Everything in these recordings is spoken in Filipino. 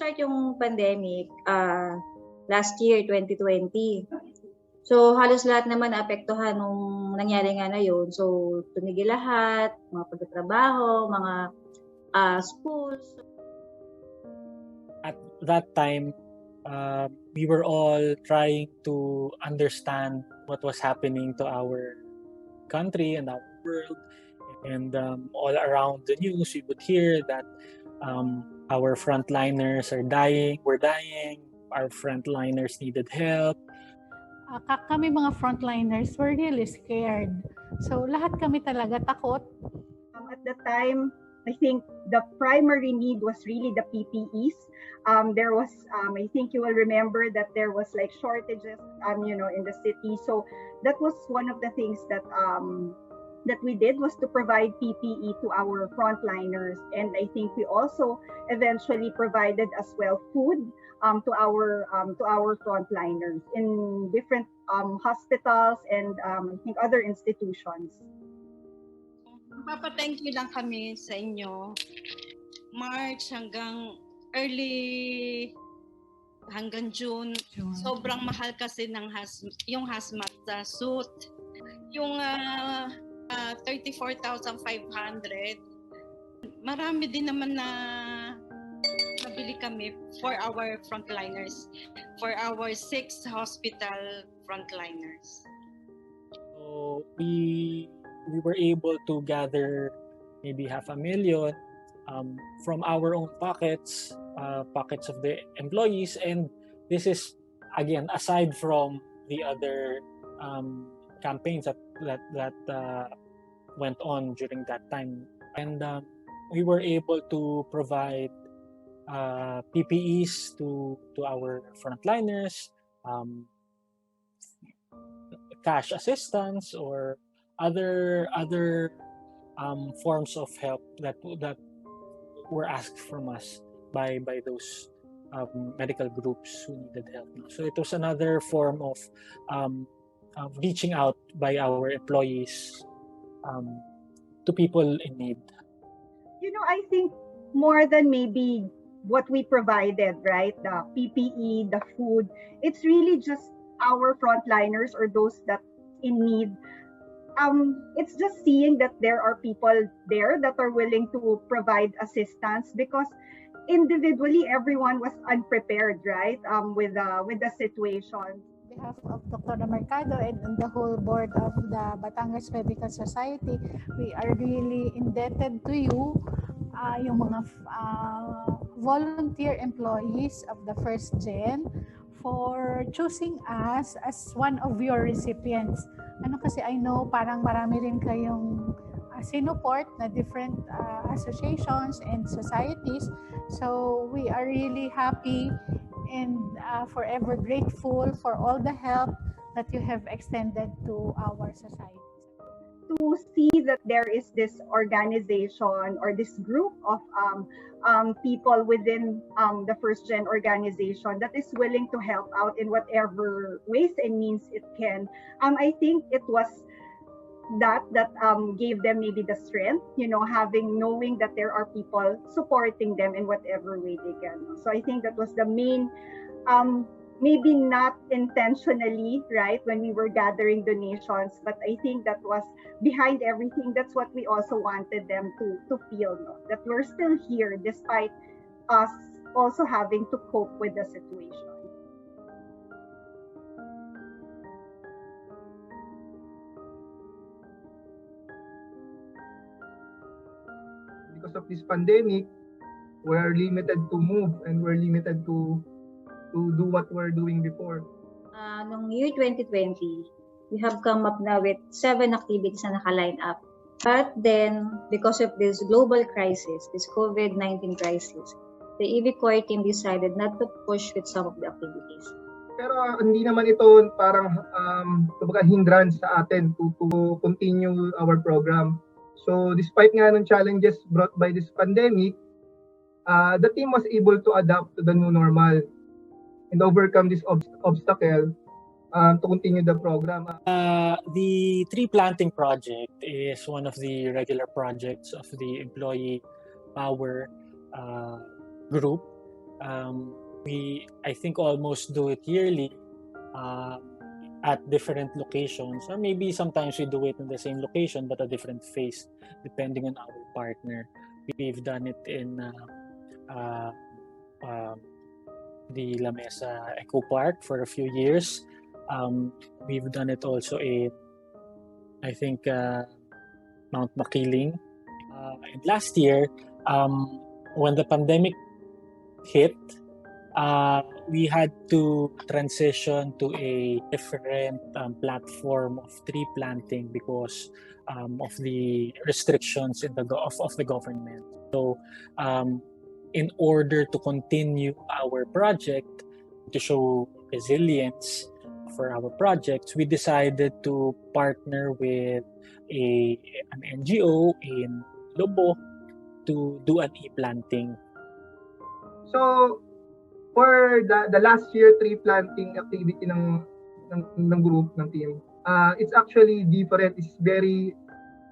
nag-start yung pandemic, last year, 2020. So, halos lahat naman naapektuhan nung nangyari nga na yun. So, tumigil lahat, mga pagtatrabaho, mga schools. At that time, we were all trying to understand what was happening to our country and our world. And all around the news, we would hear that our frontliners are dying, we're dying, our frontliners needed help. Kami mga frontliners were really scared. So lahat kami talaga takot. At the time, I think the primary need was really the PPEs. There was, I think you will remember that there was like shortages, in the city. So that was one of the things that we did, was to provide PPE to our frontliners. And I think we also eventually provided as well food to our frontliners in different hospitals and I think other institutions. Papa-thank you lang kami sa inyo. March hanggang June. Sobrang mahal kasi yung hazmat suit. Yung 34,500. Marami din naman na nabili kami for our frontliners, for our 6 hospital frontliners. So we were able to gather maybe 500,000 from our own pockets of the employees, and this is again aside from the other campaigns that went on during that time, and we were able to provide PPEs to our frontliners, cash assistance or other forms of help that were asked from us by those medical groups who needed help. So it was another form of reaching out by our employees to people in need. I think more than maybe what we provided, right? The PPE, the food, it's really just our frontliners or those that in need. It's just seeing that there are people there that are willing to provide assistance, because individually everyone was unprepared, right? With the situation. On behalf of Dr. Mercado and the whole board of the Batangas Medical Society, we are really indebted to you, yung mga volunteer employees of the First Gen, for choosing us as one of your recipients. Kasi I know parang marami rin kayong sinuport na different associations and societies. So we are really happy and forever grateful for all the help that you have extended to our society. To see that there is this organization or this group of people within the First Gen organization that is willing to help out in whatever ways and means it can. I think it was that gave them maybe the strength, knowing that there are people supporting them in whatever way they can. So I think that was the main, maybe not intentionally, right, when we were gathering donations, but I think that was behind everything. That's what we also wanted them to feel, that we're still here despite us also having to cope with the situation. Because of this pandemic, we're limited to move and we're limited to do what we're doing before. Noong year 2020, we have come up now with 7 activities na naka-line up. But then, because of this global crisis, this COVID-19 crisis, the EB Core team decided not to push with some of the activities. Pero hindi naman ito parang hindrance sa atin to continue our program. So despite nga ng challenges brought by this pandemic, the team was able to adapt to the new normal and overcome this obstacle to continue the program. The tree planting project is one of the regular projects of the Employee Power group. I think almost do it yearly at different locations, or maybe sometimes we do it in the same location but a different phase depending on our partner. We've done it in the La Mesa Eco Park for a few years. We've done it also in, I think, Mount Makiling. And last year, when the pandemic hit, we had to transition to a different platform of tree planting because of the restrictions of the government. So, in order to continue our project, to show resilience for our projects, we decided to partner with an NGO in Lobo to do an e-planting. So, for the last year tree planting activity ng group, ng team, it's actually different. It's very,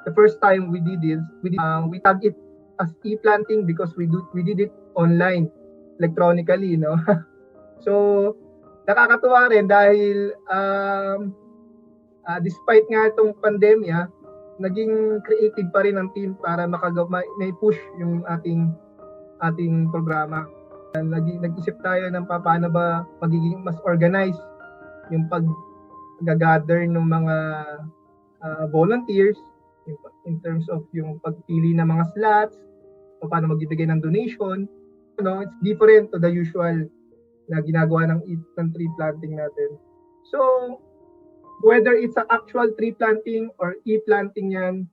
the first time we did this, we tag it as e-planting because we did it online, electronically, no? So, nakakatuwa rin dahil despite nga itong pandemya, naging creative pa rin ang team para may push yung ating programa. Nag-isip tayo ng paano ba magiging mas organized yung pag-gather ng mga volunteers in terms of yung pagpili ng mga slots, o paano magbibigay ng donation. It's different to the usual na ginagawa ng tree planting natin. So, whether it's an actual tree planting or e-planting yan,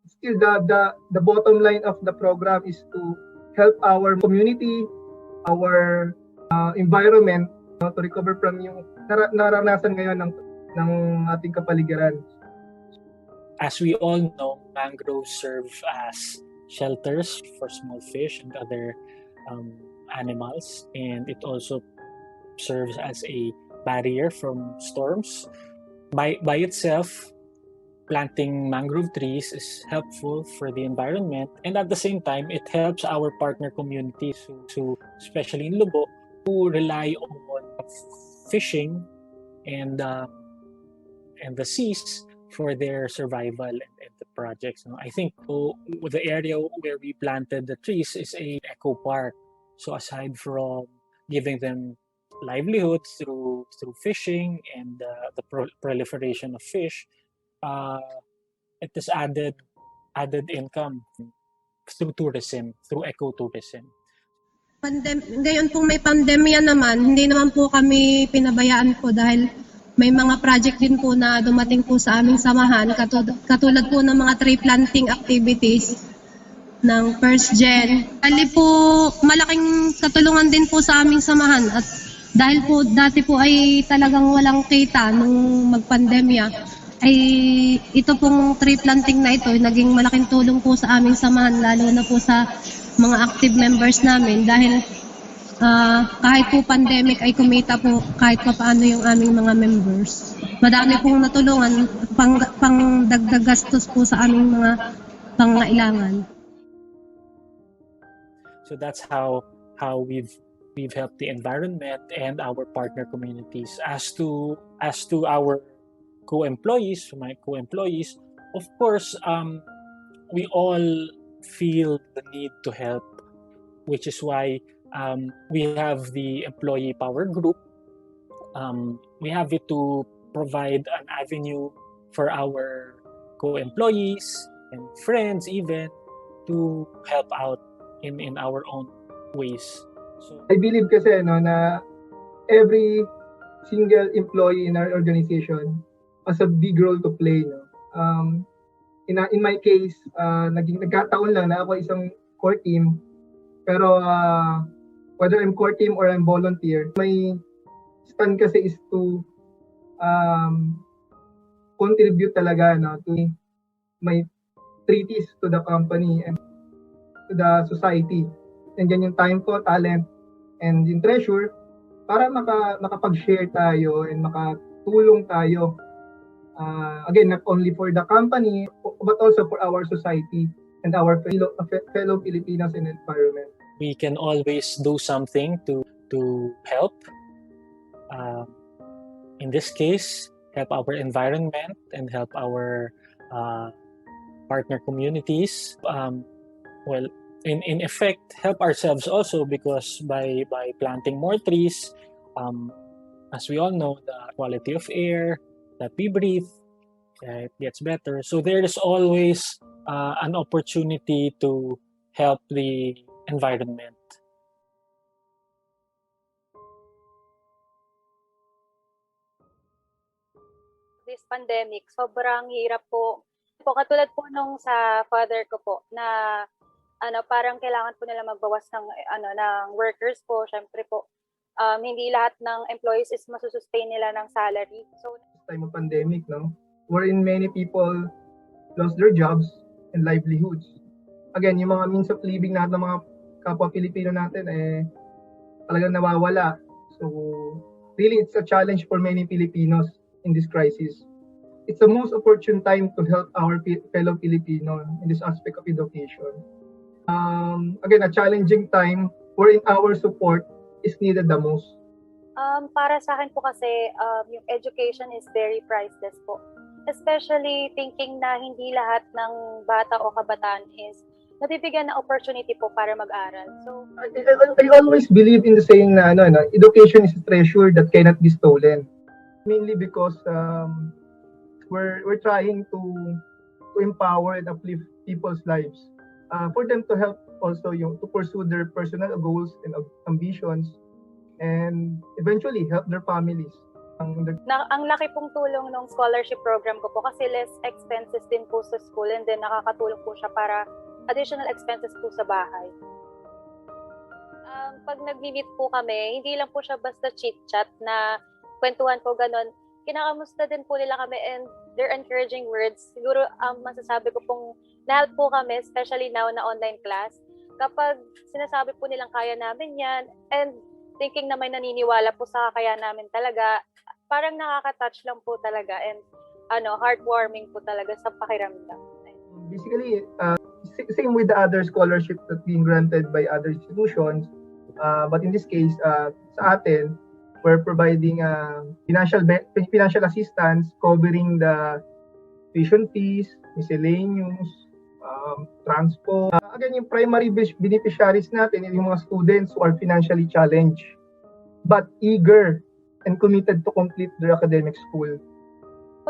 still the bottom line of the program is to help our community, our environment, to recover from yung naranasan ngayon ng ating kapaligiran. As we all know, mangroves serve as shelters for small fish and other animals, and it also serves as a barrier from storms. By itself, planting mangrove trees is helpful for the environment, and at the same time, it helps our partner communities, who especially in Lobo, who rely on fishing and the seas for their survival and the projects. I think the area where we planted the trees is an eco park. So aside from giving them livelihoods through fishing and the proliferation of fish, it has added income through tourism, through ecotourism. Ngayon pong may pandemya naman, hindi naman po kami pinabayaan po dahil may mga project din po na dumating po sa aming samahan, katulad po ng mga tree planting activities ng First Gen. Dahil po malaking katulungan din po sa aming samahan, at dahil po dati po ay talagang walang kita nung magpandemya, ay ito pong tree planting na ito ay naging malaking tulong po sa aming samahan, lalo na po sa mga active members namin, dahil kahit po pandemic ay kumita po kahit pa paano yung aming mga members. Madami pong natulungan, pang dagdag gastos po sa aming mga pangailangan. So that's how we've helped the environment and our partner communities. As to our co-employees, my co-employees, of course, we all feel the need to help, which is why we have the employee power group. We have it to provide an avenue for our co-employees and friends even to help out in our own ways. So I believe kasi na every single employee in our organization has a big role to play. In my case, nagkataon lang na ako isang core team, pero whether I'm core team or I'm volunteer, my stand kasi is to contribute talaga to my treaties to the company and to the society. Nandiyan yung time ko, talent, and yung treasure para makapag-share tayo and makatulong tayo. Again, not only for the company, but also for our society and our fellow Filipinos and environment. we can always do something to help. In this case, help our environment and help our partner communities. Well, in effect, help ourselves also, because by planting more trees, as we all know, the quality of air that we breathe, it gets better. So there is always an opportunity to help the environment. This pandemic, sobrang hirap po. Katulad po nung sa father ko po na parang kailangan po nila magbawas ng workers po. Syempre po, hindi lahat ng employees is masusustain nila ng salary. So time of pandemic, no, wherein many people lost their jobs and livelihoods. Again, yung mga means of living natin ng mga kapwa Pilipino natin talagang nawawala. So really, it's a challenge for many Filipinos in this crisis. It's the most opportune time to help our fellow Filipino in this aspect of education. Again, a challenging time wherein our support is needed the most. Para sa akin po kasi, yung education is very priceless po. Especially thinking na hindi lahat ng bata o kabataan is nabibigyan ng opportunity po para mag-aral. So I always believe in the saying na education is a treasure that cannot be stolen. Mainly because we're trying to empower and uplift people's lives, for them to help also to pursue their personal goals and ambitions, and eventually help their families. Ang laki pong tulong ng scholarship program ko po kasi less expenses din po sa school, and then nakakatulong po siya para additional expenses po sa bahay. Pag nag-meet po kami, hindi lang po siya basta chit-chat na kwentuhan po ganon. Kinakamusta din po nila kami, and their encouraging words. Siguro masasabi ko pong na-help po kami, especially now na online class. Kapag sinasabi po nilang kaya namin yan, and thinking na may naniniwala po sa kaya namin talaga, parang nakaka-touch lang po talaga, and heartwarming po talaga sa pakiramdam. Basically, same with the other scholarships that being granted by other institutions, but in this case, sa atin, we're providing financial assistance covering the tuition fees, miscellaneous, transport. Again, yung primary beneficiaries natin yung mga students who are financially challenged but eager and committed to complete their academic school.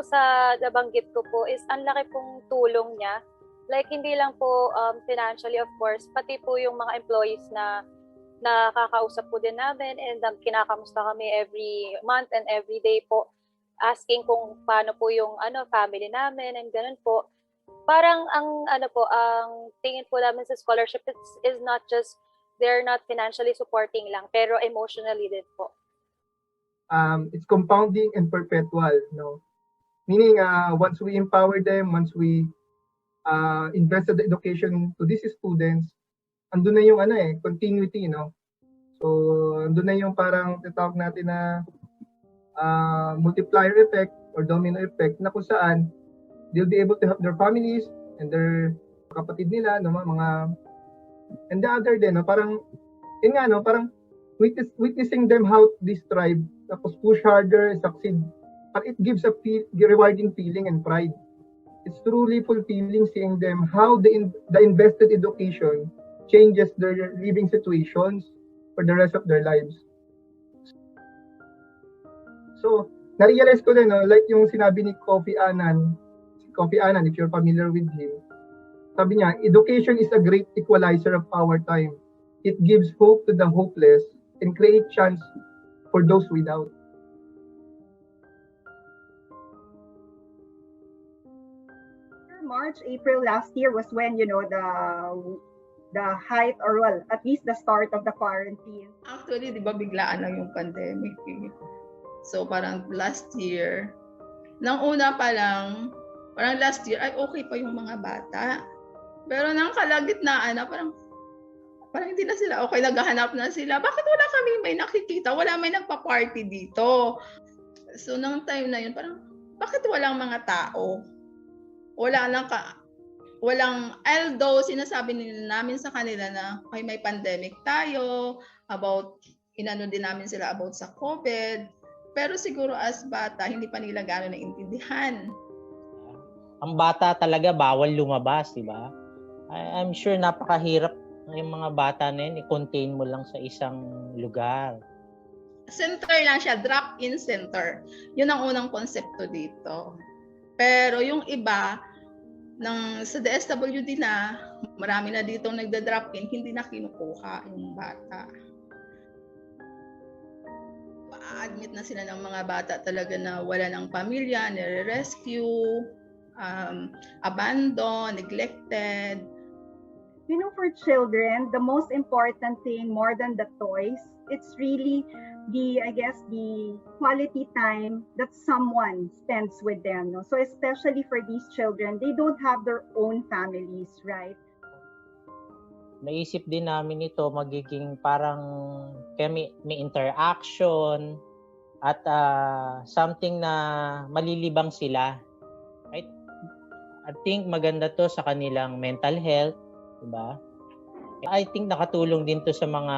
Sa nabanggit ko po is ang laki pong tulong niya. Like hindi lang po financially, of course, pati po yung mga employees na nakakausap po din namin, and kinakamusta kami every month and every day po, asking kung paano po yung family namin and ganun po. Parang ang tingin po namin sa scholarship is not just they're not financially supporting lang, pero emotionally din po. It's compounding and perpetual, no? Meaning once we empower them, once we invest the education to these students, andun na yung continuity, no? So andun na yung parang tatawag natin na multiplier effect or domino effect, na kung saan they'll be able to help their families and their kapatid nila, no, mga, and the other din, no, parang parang witnessing them how they strive, tapos push harder, succeed, it gives a rewarding feeling and pride. It's truly fulfilling seeing them how the invested education changes their living situations for the rest of their lives. So, na-realize ko din, no, like yung sinabi ni Kofi Annan, if you're familiar with him, sabi niya, education is a great equalizer of our time. It gives hope to the hopeless and create chance for those without. March, April last year was when, the height, or well, at least the start of the quarantine. Actually, di ba biglaan lang yung pandemic. So parang last year, nang una pa lang, parang last year, ay okay pa yung mga bata. Pero nang kalagitnaan na, parang hindi na sila okay, naghahanap na sila. Bakit wala kami may nakikita? Wala may nagpa-party dito. So nang time na yun, parang bakit walang mga tao? Wala lang although sinasabi namin sa kanila na ay may pandemic tayo, about, inano din namin sila about sa COVID, pero siguro as bata, hindi pa nila gano'n naintindihan. Ang bata talaga bawal lumabas, di ba? I'm sure napakahirap yung mga bata na yun, i-contain mo lang sa isang lugar. Center lang siya, drop-in center. Yun ang unang konsepto dito. Pero yung iba, sa DSWD na, marami na dito nagda-drop-in, hindi na kinukuha yung bata. Pa-admit na sila ng mga bata talaga na wala ng pamilya, nire-rescue, abandoned, neglected. You know, for children, the most important thing more than the toys, it's really the quality time that someone spends with them. No? So especially for these children, they don't have their own families, right? Naisip din namin ito magiging parang may interaction at something na malilibang sila. Right? I think maganda to sa kanilang mental health, diba? I think nakatulong din to sa mga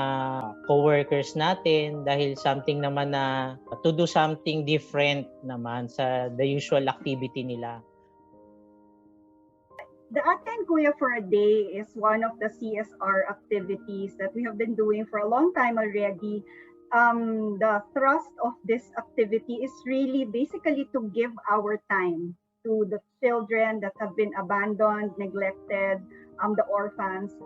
co-workers natin dahil something naman na to do something different naman sa the usual activity nila. The Ate and Kuya for a Day is one of the CSR activities that we have been doing for a long time already. The thrust of this activity is really basically to give our time to the children that have been abandoned, neglected, the orphans.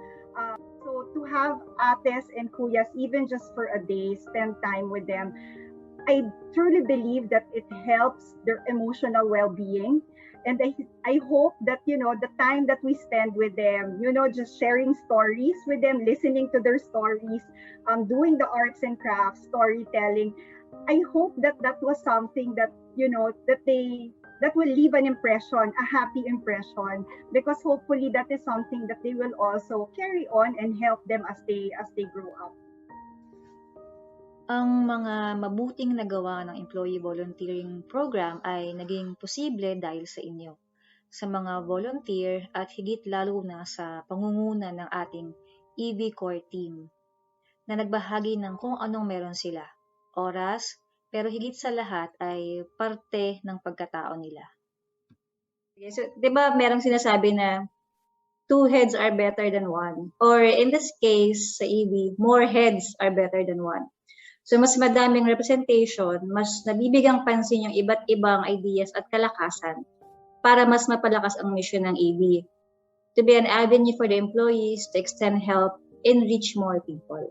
So to have ates and kuyas, even just for a day, spend time with them, I truly believe that it helps their emotional well-being. And I hope that, you know, the time that we spend with them, you know, just sharing stories with them, listening to their stories, doing the arts and crafts, storytelling, I hope that that was something that, you know, that will leave an impression, a happy impression, because hopefully that is something that they will also carry on and help them as they grow up. Ang mga mabuting nagawa ng Employee Volunteering Program ay naging posible dahil sa inyo, sa mga volunteer at higit lalo na sa pangunguna ng ating EV Core Team na nagbahagi ng kung anong meron sila, oras, pero higit sa lahat ay parte ng pagkatao nila. Okay, so, di ba merong sinasabi na 2 heads are better than 1? Or in this case, sa EV, more heads are better than 1. So mas madaming representation, mas nabibigang pansin yung iba't ibang ideas at kalakasan para mas mapalakas ang mission ng EV. To be an avenue for the employees to extend help and reach more people.